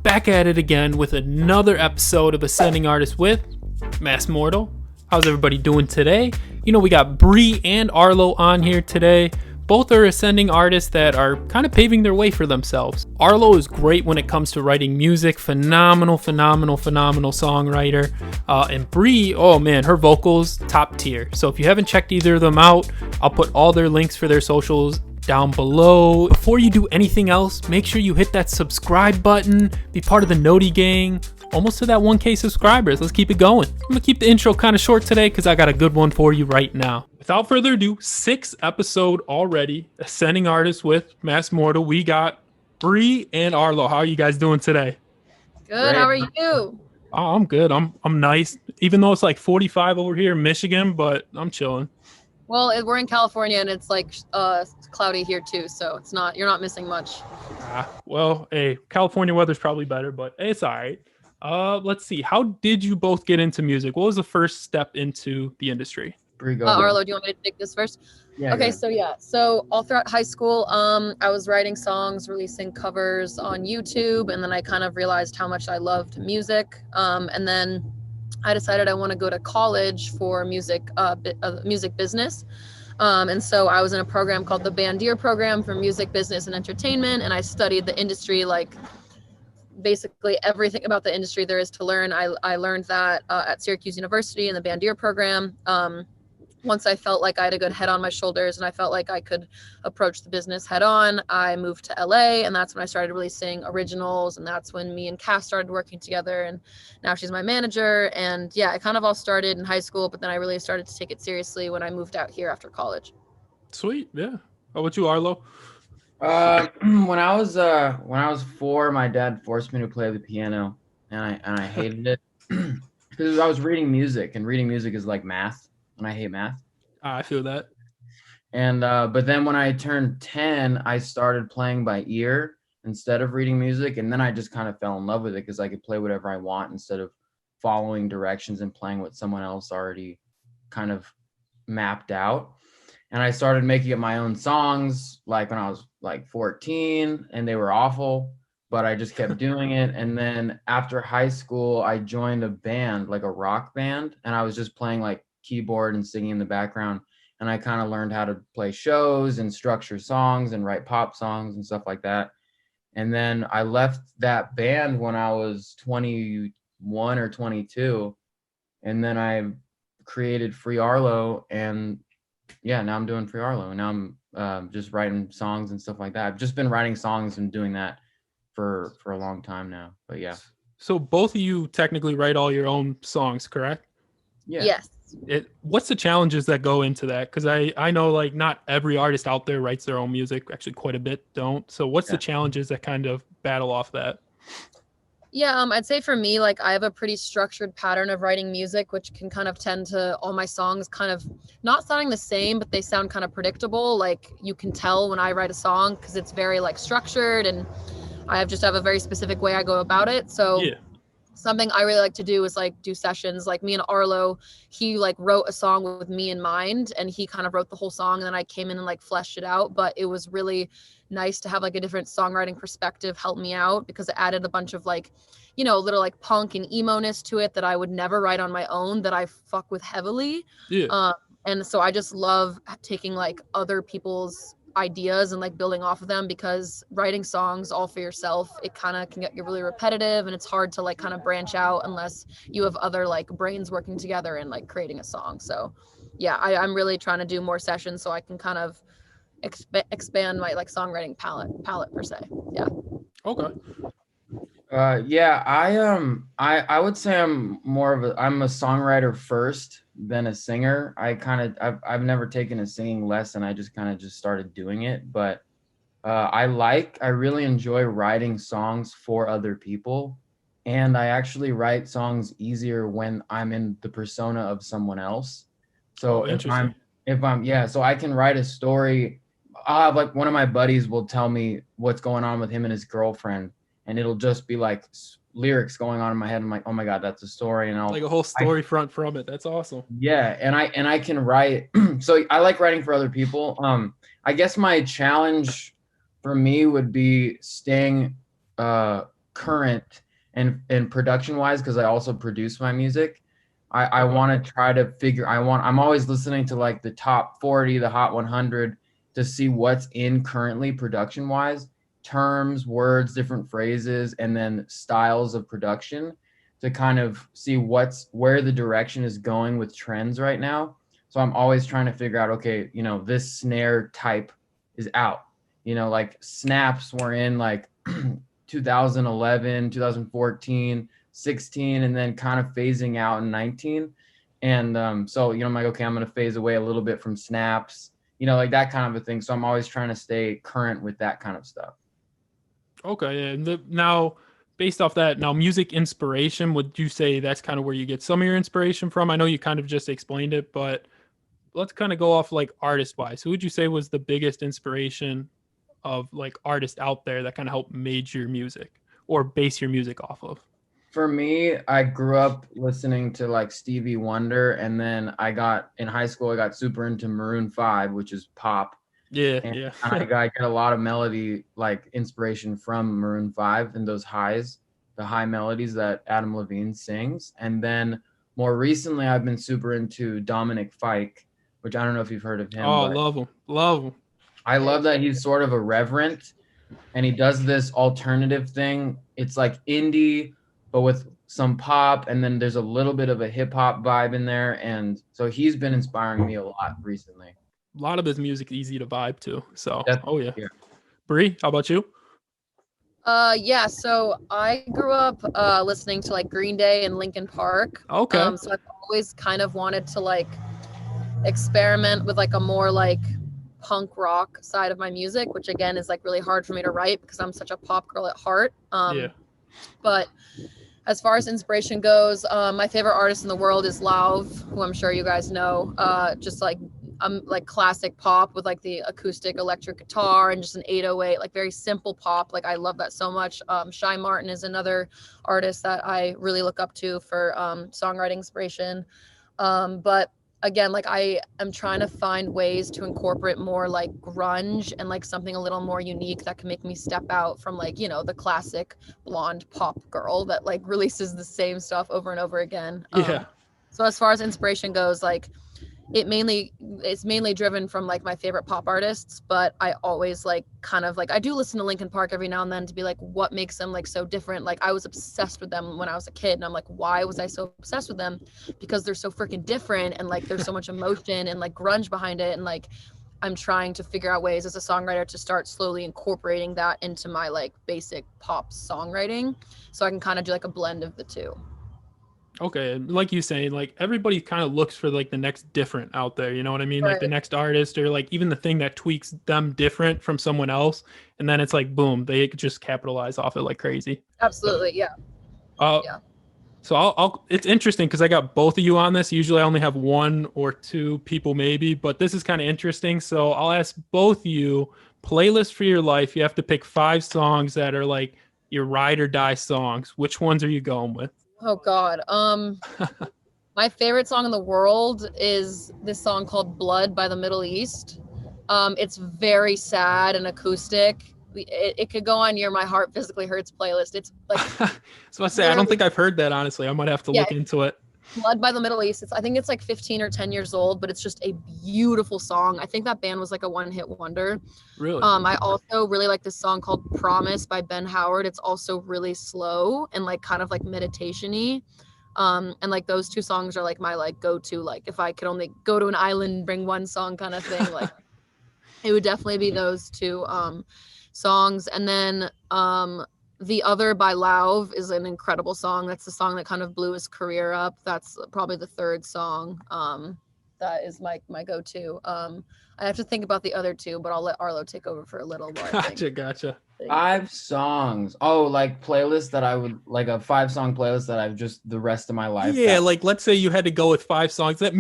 back at it again with another episode of Ascending Artists with Mass Mortal. How's everybody doing today? You know, we got Bri and Arlo on here today. Both are ascending artists that are kind of paving their way for themselves. Arlo is great when it comes to writing music. Phenomenal songwriter. And Bri, oh man, her vocals, top tier. So if you haven't checked either of them out, I'll put all their links for their socials down below. Before you do anything else, make sure you hit that subscribe button, be part of the Noti gang. Almost to that 1K subscribers. Let's keep it going. I'm gonna keep the intro kind of short today because I got a good one for you right now. Without further ado, 6th episode already. Ascending Artists with Mass Mortal. We got Bri and Arlo. How are you guys doing today? Good. How are you? Oh, I'm good. I'm nice. Even though it's like 45 over here in Michigan, but I'm chilling. Well, we're in California and it's like cloudy here too, so it's not. You're not missing much. Well, hey, California weather's probably better, but it's all right. Let's see. How did you both get into music? What was the first step into the industry? Arlo, do you want me to take this first? Yeah. Okay, so all throughout high school, I was writing songs, releasing covers on YouTube, and then I kind of realized how much I loved music. And then I decided I want to go to college for music business. And so I was in a program called the Bandier program for music business and entertainment, and I studied the industry, like basically everything about the industry there is to learn. I learned that at Syracuse University in the Bandier program. Once I felt like I had a good head on my shoulders and I felt like I could approach the business head on, I moved to LA, and that's when I started releasing originals, and that's when me and Cass started working together, and now she's my manager. And yeah, it kind of all started in high school, but then I really started to take it seriously when I moved out here after college. Sweet. Yeah. How about you, Arlo? When I was 4, my dad forced me to play the piano, and I hated it because I was reading music, and reading music is like math, and I hate math. I feel that. And but then when I turned 10, I started playing by ear instead of reading music, and then I just kind of fell in love with it because I could play whatever I want instead of following directions and playing what someone else already kind of mapped out. And I started making up my own songs like when I was like 14, and they were awful, but I just kept doing it. And then after high school, I joined a band, like a rock band, and I was just playing like keyboard and singing in the background. And I kind of learned how to play shows and structure songs and write pop songs and stuff like that. And then I left that band when I was 21 or 22. And then I created Bri Arlo, and yeah, now I'm doing Bri Arlo, and now I'm just writing songs and stuff like that. I've just been writing songs and doing that for a long time now. But yeah. So both of you technically write all your own songs, correct? Yeah. Yes. What's the challenges that go into that? Because I know like not every artist out there writes their own music. Actually, quite a bit don't. So what's the challenges that kind of battle off that? Yeah, I'd say for me, like I have a pretty structured pattern of writing music, which can kind of tend to all my songs kind of not sounding the same, but they sound kind of predictable. Like you can tell when I write a song because it's very like structured, and I just have a very specific way I go about it. So yeah. Something I really like to do is like do sessions. Like me and Arlo, he like wrote a song with me in mind, and he kind of wrote the whole song, and then I came in and like fleshed it out. But it was really nice to have like a different songwriting perspective help me out, because it added a bunch of like, you know, little like punk and emo-ness to it that I would never write on my own, that I fuck with heavily. Yeah. And so I just love taking like other people's ideas and like building off of them, because writing songs all for yourself, it kind of can get really repetitive, and it's hard to like kind of branch out unless you have other like brains working together and like creating a song. So yeah, I'm really trying to do more sessions so I can kind of expand my like songwriting palette per se. Yeah. Okay. Yeah, I would say I'm a songwriter first, then a singer. I've never taken a singing lesson. I just kind of started doing it. But I really enjoy writing songs for other people. And I actually write songs easier when I'm in the persona of someone else. So so I can write a story. I'll have like one of my buddies will tell me what's going on with him and his girlfriend, and it'll just be like lyrics going on in my head. I'm like, oh my God, that's a story. And I'll like a whole story front from it. That's awesome. Yeah. And I can write. So I like writing for other people. I guess my challenge for me would be staying current and production wise, because I also produce my music. I Okay. want to try to I'm always listening to like the top 40, the hot 100 to see what's in currently production wise, terms, words, different phrases, and then styles of production to kind of see where the direction is going with trends right now. So I'm always trying to figure out, okay, this snare type is out. Like snaps were in like 2011, 2014, 16, and then kind of phasing out in 19. And so, I'm like, okay, I'm going to phase away a little bit from snaps, like that kind of a thing. So I'm always trying to stay current with that kind of stuff. Okay. And now, based off that, now music inspiration, would you say that's kind of where you get some of your inspiration from? I know you kind of just explained it, but let's kind of go off like artist wise. Who would you say was the biggest inspiration of like artists out there that kind of helped made your music or base your music off of? For me, I grew up listening to like Stevie Wonder, and then in high school, I got super into Maroon 5, which is pop. Yeah, And yeah. I get a lot of melody like inspiration from Maroon 5 and those highs, the high melodies that Adam Levine sings. And then more recently, I've been super into Dominic Fike, which I don't know if you've heard of him, Oh, but love him. Love him. I love that he's sort of irreverent and he does this alternative thing. It's like indie, but with some pop, and then there's a little bit of a hip hop vibe in there. And so he's been inspiring me a lot recently. A lot of his music easy to vibe to. So, That's, oh yeah. yeah. Bri, how about you? Yeah, so I grew up listening to like Green Day and Linkin Park. Okay. So I've always kind of wanted to like experiment with like a more like punk rock side of my music, which again is like really hard for me to write because I'm such a pop girl at heart. Yeah. But as far as inspiration goes, my favorite artist in the world is Lauv, who I'm sure you guys know. Just like like classic pop with like the acoustic electric guitar and just an 808, like very simple pop. Like I love that so much. Shy Martin is another artist that I really look up to for songwriting inspiration. But again, like I am trying to find ways to incorporate more like grunge and like something a little more unique that can make me step out from like, the classic blonde pop girl that like releases the same stuff over and over again. Yeah. So as far as inspiration goes, like it's mainly driven from like my favorite pop artists, but I always like kind of like I do listen to Linkin Park every now and then to be like, what makes them like so different? Like I was obsessed with them when I was a kid, and I'm like, why was I so obsessed with them? Because they're so freaking different, and like there's so much emotion and like grunge behind it, and like I'm trying to figure out ways as a songwriter to start slowly incorporating that into my like basic pop songwriting, so I can kind of do like a blend of the two. Okay, like you saying, like everybody kind of looks for like the next different out there. You know what I mean? Like the Right. next artist or like even the thing that tweaks them different from someone else, and then it's like boom, they just capitalize off it like crazy. Absolutely, yeah. Uh, Yeah. so I'll it's interesting because I got both of you on this. Usually I only have one or two people maybe, but this is kind of interesting. So I'll ask both of you, playlist for your life. You have to pick 5 songs that are like your ride or die songs. Which ones are you going with? Oh God. My favorite song in the world is this song called Blood by the Middle East. It's very sad and acoustic. It could go on your My Heart Physically Hurts playlist. It's like So I say I don't think I've heard that honestly. I might have to yeah, look into it. Blood by the Middle East. I think it's like 15 or 10 years old, but it's just a beautiful song. I think that band was like a one-hit wonder. Really? I also really like this song called Promise by Ben Howard. It's also really slow and like kind of like meditation-y. And like those two songs are like my like go-to, like if I could only go to an island and bring one song kind of thing, like it would definitely be those two songs. And then The Other by Lauv is an incredible song. That's the song that kind of blew his career up. That's probably the third song that is my go-to. I have to think about the other two, but I'll let Arlo take over for a little while. Gotcha. 5 songs. Oh, like playlist that I would like a 5-song playlist that I've just the rest of my life. Yeah, like let's say you had to go with 5 songs that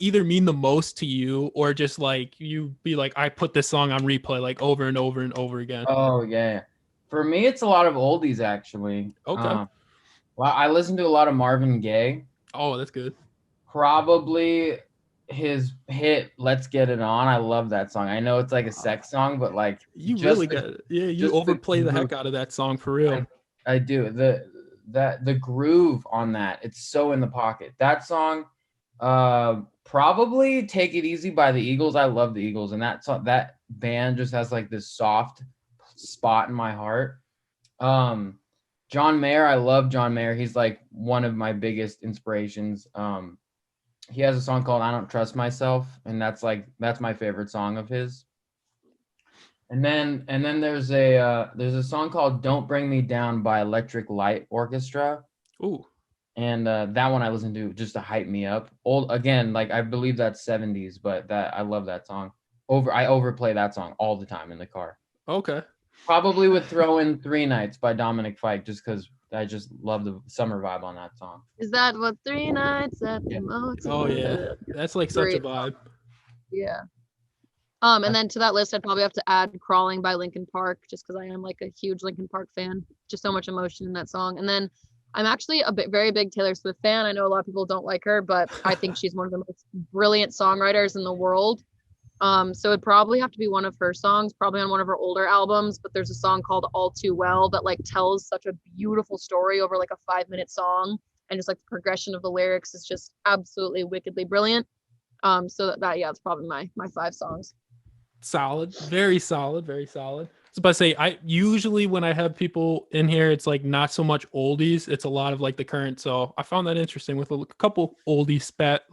either mean the most to you or just like you be like, I put this song on replay like over and over and over again. Oh yeah. For me, it's a lot of oldies actually. Okay. Well, I listen to a lot of Marvin Gaye. Oh, that's good. Probably his hit "Let's Get It On." I love that song. I know it's like a sex song, but like You just really the- got it. Yeah, you just overplay the heck out of that song for real. I do. The groove on that, it's so in the pocket. That song, probably Take It Easy by the Eagles. I love the Eagles, and that band just has like this soft spot in my heart. John Mayer, I love John Mayer. He's like one of my biggest inspirations. He has a song called I Don't Trust Myself, and that's my favorite song of his. And then there's a song called Don't Bring Me Down by Electric Light Orchestra. Ooh. And that one I listen to just to hype me up. Old again, like I believe that's 70s, but that I love that song. I overplay that song all the time in the car. Okay. Probably would throw in Three Nights by Dominic Fike just because I just love the summer vibe on that song. Is that what 3 nights at the motel? Oh yeah, that's like such a vibe. Yeah. And then to that list, I'd probably have to add "Crawling" by Linkin Park, just because I am like a huge Linkin Park fan. Just so much emotion in that song. And then I'm actually a very big Taylor Swift fan. I know a lot of people don't like her, but I think she's one of the most brilliant songwriters in the world. So it'd probably have to be one of her songs, probably on one of her older albums. But there's a song called "All Too Well" that like tells such a beautiful story over like a 5-minute song, and just like the progression of the lyrics is just absolutely wickedly brilliant. So that yeah, it's probably my 5 songs. Solid, very solid, very solid. I was about to say, I usually when I have people in here, it's like not so much oldies, it's a lot of like the current. So I found that interesting with a couple oldies spat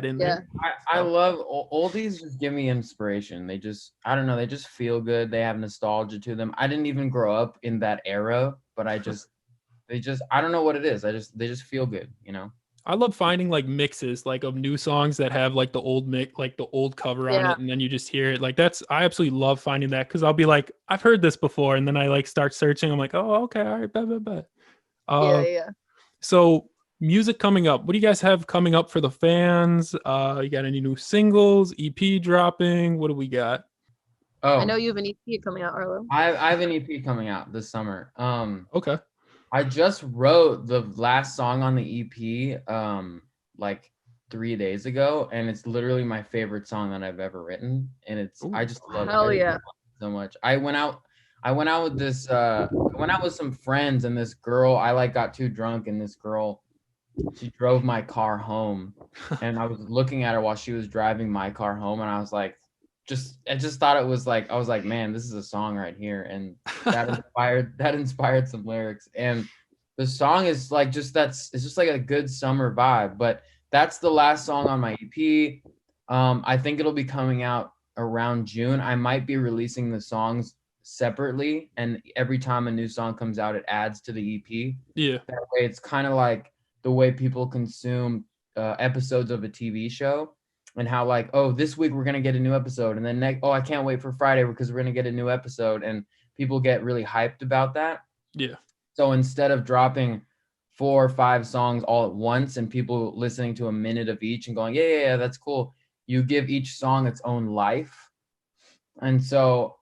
in there. I love oldies. Just give me inspiration. They just, I don't know, they just feel good. They have nostalgia to them. I didn't even grow up in that era, but I don't know what it is. They just feel good, you know. I love finding like mixes like of new songs that have like the old mix, like the old cover on it, and then you just hear it. Like I absolutely love finding that because I'll be like, I've heard this before, and then I like start searching. I'm like, oh, okay, all right, bet. Yeah. So music coming up. What do you guys have coming up for the fans? You got any new singles, EP dropping? What do we got? Oh, I know you have an EP coming out, Arlo. I have an EP coming out this summer. Okay. I just wrote the last song on the EP like 3 days ago, and it's literally my favorite song that I've ever written, and I just love it so much. I went out with some friends, and this girl, I like got too drunk, and this girl, she drove my car home, and I was looking at her while she was driving my car home, and I was like, I just thought it was like, I was like, man, this is a song right here. And that inspired some lyrics. And the song is like, it's just like a good summer vibe, but that's the last song on my EP. I think it'll be coming out around June. I might be releasing the songs separately, and every time a new song comes out, it adds to the EP. Yeah. That way it's kind of like the way people consume episodes of a TV show. And how like, oh, this week we're gonna get a new episode, and then I can't wait for Friday because we're gonna get a new episode, and people get really hyped about that. Yeah. So instead of dropping 4 or 5 songs all at once and people listening to a minute of each and going, yeah, that's cool, you give each song its own life. And so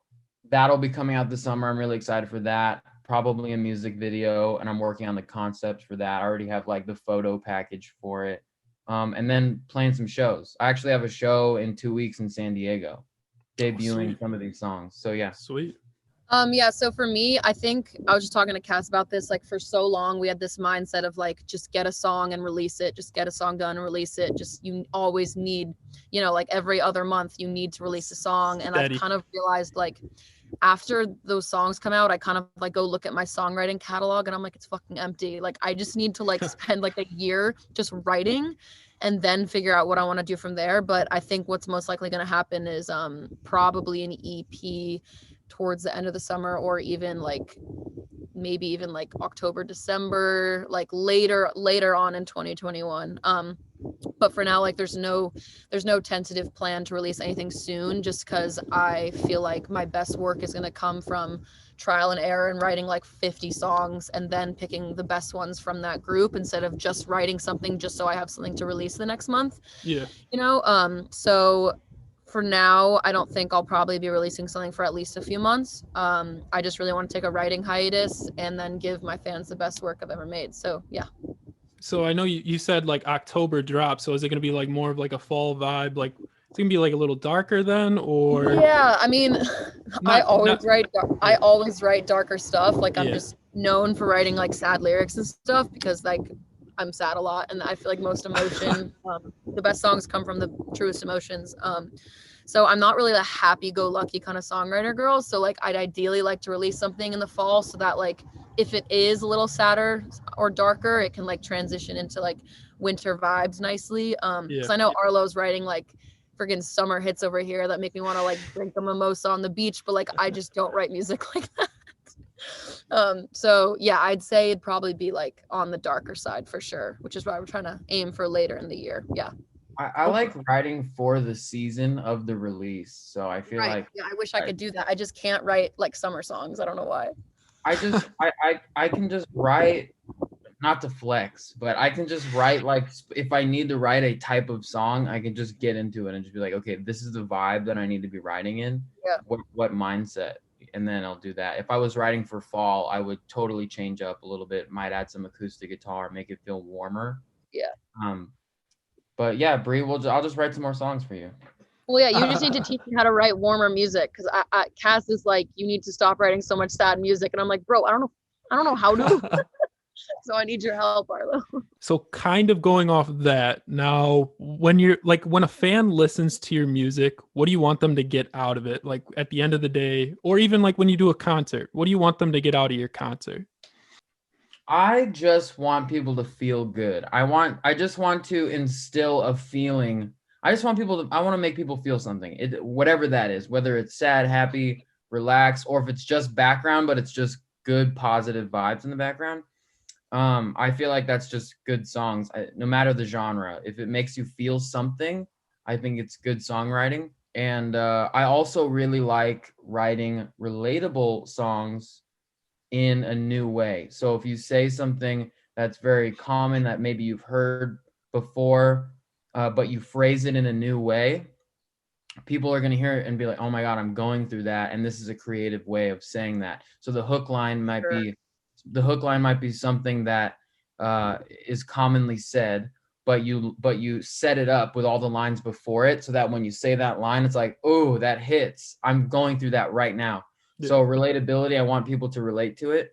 that'll be coming out this summer. I'm really excited for that. Probably a music video, and I'm working on the concept for that. I already have like the photo package for it. And then playing some shows. I actually have a show in 2 weeks in San Diego, debuting some of these songs. So yeah. Sweet. Yeah, so for me, I think I was just talking to Cass about this. Like for so long, we had this mindset of like, just get a song and release it. Just get a song done and release it. Just, you always need, like every other month you need to release a song. And I've kind of realized like after those songs come out, I kind of like go look at my songwriting catalog and I'm like, it's fucking empty. Like I just need to like spend like a year just writing and then figure out what I want to do from there. But I think what's most likely going to happen is probably an EP towards the end of the summer, or even like maybe even like October, December, like later on in 2021. But for now, like there's no tentative plan to release anything soon, just because I feel like my best work is going to come from trial and error and writing like 50 songs and then picking the best ones from that group instead of just writing something just so I have something to release the next month. Yeah. So for now, I don't think I'll probably be releasing something for at least a few months. I just really want to take a writing hiatus and then give my fans the best work I've ever made. So yeah. So I know you said like October drop. So is it going to be like more of like a fall vibe? Like it's going to be like a little darker then, or? Yeah, I mean, I always write darker stuff. Like I'm just known for writing like sad lyrics and stuff because like I'm sad a lot, and I feel like most emotion, the best songs come from the truest emotions. So I'm not really a happy-go-lucky kind of songwriter girl. So like I'd ideally like to release something in the fall so that like if it is a little sadder or darker, it can like transition into like winter vibes nicely. Because I know Arlo's writing like friggin' summer hits over here that make me want to like drink a mimosa on the beach, but like I just don't write music like that. So yeah, I'd say it'd probably be like on the darker side for sure, which is why we're trying to aim for later in the year. Yeah. I like writing for the season of the release. So I feel like yeah, I wish I could do that. I just can't write like summer songs. I don't know why. I can just write, not to flex, but I can just write like if I need to write a type of song, I can just get into it and just be like, okay, this is the vibe that I need to be writing in. Yeah. What mindset? And then I'll do that. If I was writing for fall, I would totally change up a little bit, might add some acoustic guitar, make it feel warmer. Yeah. But yeah, Bri, I'll just write some more songs for you. Well, yeah, you just need to teach me how to write warmer music because Cass is like, you need to stop writing so much sad music, and I'm like, bro, I don't know how to. So I need your help, Arlo. So kind of going off of that, now when you're like, when a fan listens to your music, what do you want them to get out of it? Like at the end of the day, or even like when you do a concert, what do you want them to get out of your concert? I just want people to feel good. I just want to instill a feeling. I want to make people feel something. Whatever that is, whether it's sad, happy, relax, or if it's just background, but it's just good, positive vibes in the background. I feel like that's just good songs, no matter the genre. If it makes you feel something, I think it's good songwriting. And I also really like writing relatable songs in a new way. So if you say something that's very common that maybe you've heard before, but you phrase it in a new way, people are going to hear it and be like, oh my God, I'm going through that. And this is a creative way of saying that. So the hook line might be something that is commonly said, but you set it up with all the lines before it so that when you say that line, it's like, oh, that hits. I'm going through that right now. Yeah. So relatability, I want people to relate to it,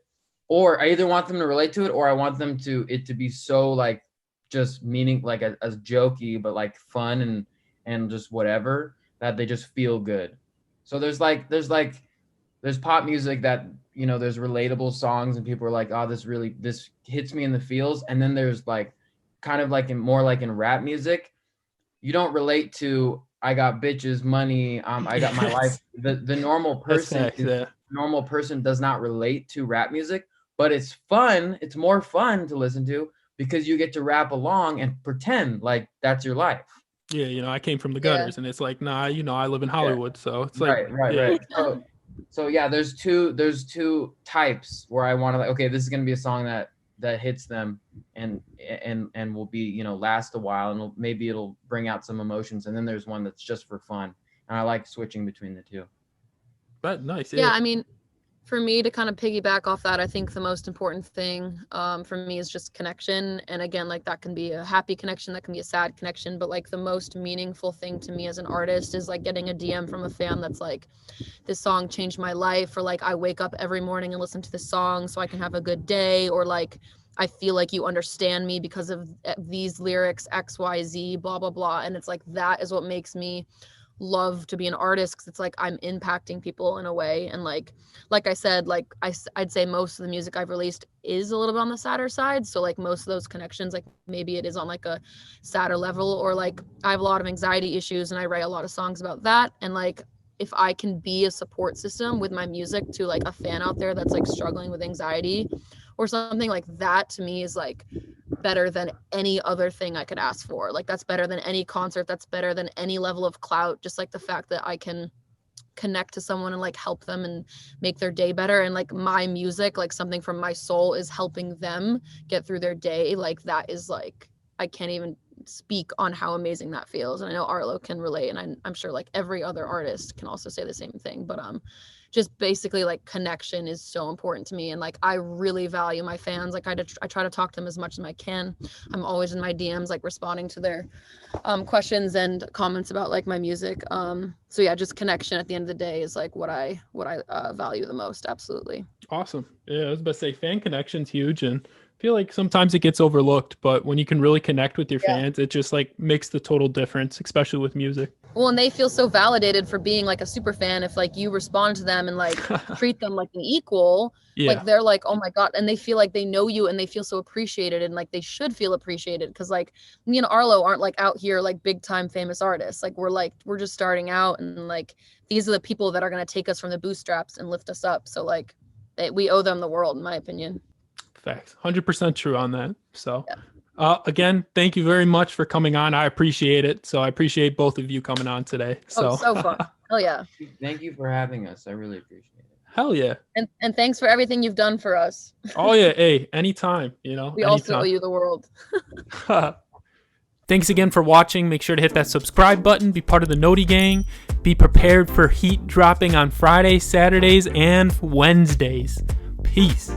or I either want them to relate to it, or I want them to be so like just meaning like a jokey, but like fun and just whatever, that they just feel good. So there's pop music that, you know, there's relatable songs and people are like, oh, this hits me in the feels. And then there's like kind of like more like in rap music, you don't relate to, I got bitches, money, I got my life. The normal person normal person does not relate to rap music, but it's fun. It's more fun to listen to because you get to rap along and pretend like that's your life. Yeah, you know, I came from the gutters, and it's like, nah, you know, I live in Hollywood, so it's like, right. So yeah, there's two types where I want to like, okay, this is gonna be a song that hits them and will be, you know, last a while, and maybe it'll bring out some emotions, and then there's one that's just for fun, and I like switching between the two. But nice. Yeah, I mean, for me to kind of piggyback off that, I think the most important thing for me is just connection. And again, like that can be a happy connection, that can be a sad connection, but like the most meaningful thing to me as an artist is like getting a DM from a fan that's like, this song changed my life, or like I wake up every morning and listen to this song so I can have a good day, or like I feel like you understand me because of these lyrics, XYZ, blah, blah, blah. And it's like, that is what makes me love to be an artist, because it's like I'm impacting people in a way. And like I said, like I'd say most of the music I've released is a little bit on the sadder side. So like most of those connections, like maybe it is on like a sadder level, or like I have a lot of anxiety issues and I write a lot of songs about that. And like if I can be a support system with my music to like a fan out there that's like struggling with anxiety or something, like that to me is like better than any other thing I could ask for. Like that's better than any concert, that's better than any level of clout. Just like the fact that I can connect to someone and like help them and make their day better, and like my music, like something from my soul, is helping them get through their day. Like that is like, I can't even speak on how amazing that feels. And I know Arlo can relate, and I'm sure like every other artist can also say the same thing. But just basically like connection is so important to me. And like I really value my fans. Like I try to talk to them as much as I can. I'm always in my DMs like responding to their questions and comments about like my music. So yeah, just connection at the end of the day is like what I value the most. Absolutely. Awesome. Yeah, I was about to say fan connection's huge, and I feel like sometimes it gets overlooked, but when you can really connect with your fans, it just like makes the total difference, especially with music. Well, and they feel so validated for being like a super fan if like you respond to them and like treat them like an equal. Like they're like, oh my God. And they feel like they know you and they feel so appreciated, and like they should feel appreciated, because like me and Arlo aren't like out here like big time famous artists. Like we're just starting out, and like these are the people that are going to take us from the bootstraps and lift us up. So like we owe them the world, in my opinion. Facts. 100% true on that. So again, thank you very much for coming on. I appreciate it. So I appreciate both of you coming on today. So fun. Hell yeah. Thank you for having us. I really appreciate it. Hell yeah. And thanks for everything you've done for us. Oh yeah. Hey, anytime, you know. We also owe you the world. Thanks again for watching. Make sure to hit that subscribe button, be part of the Noti gang, be prepared for heat dropping on Fridays, Saturdays, and Wednesdays. Peace.